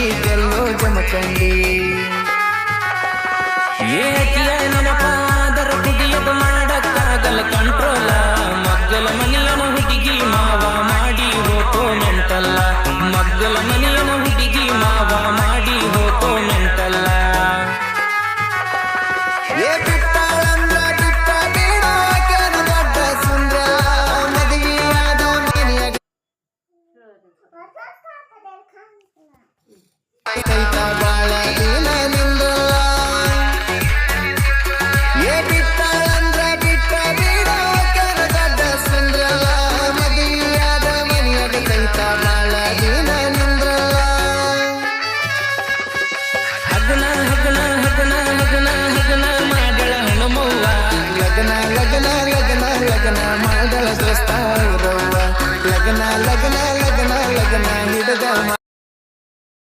ಆಗಿದ್ದೆಲ್ಲೋ ಜಮಖಂಡಿ ಏಕಿಯ ನೆನಪಾದರ ಕುಡಿಯದು ಮಾಡಕ್ಕಾಗಲ್ಲ ಕಂಟ್ರೋಲ ಮಗ್ಗಲ ಮನೆಯನ ಹುಡುಗಿ ಮಾವ ಮಾಡಿ ಹೋತೋ ನೆಂಟಲ್ಲ ಮಗ್ಗಲ ಮನೆಯನ ಹುಡುಗಿ ಮಾವ ಮಾಡಿ ಹೋತೋ ನೆಂಟಲ್ಲ ಬಿಟ್ಟಾಳಂದ್ರ ಬಿಟ್ಟ ಬೀಡಾಕೇನ ದೊಡ್ಡ ಸುಂದ್ರ ಮದುವೆಯಾದ ಮನೆಯಾಗ ಸೈತ ಬಾಳ ದಿನ ನಿಂದಲ್ಲ ಬಿಟ್ಟಾಳಂದ್ರ ಬಿಟ್ಟ ಬೀಡಾಕೇನ ದೊಡ್ಡ ಸುಂದ್ರ ಮದುವೆಯಾದ ಮನೆಯಾಗ ಸೈತ ಬಾಳ ದಿನ ನಿಂದ್ರಲ್ಲ ಹಗನ ಹಗನ ಹಗನ ಹಗನ ಹಗನ ಮಾಡಳ ಹನುಮವ್ವ ಲಗ್ನ ಲಗ್ನ ಲಗ್ನ ಲಗ್ನ ಮಾಡಲ ದೋಸ್ತ ಇರವ್ವ ಲಗ್ನ ಲಗ್ನ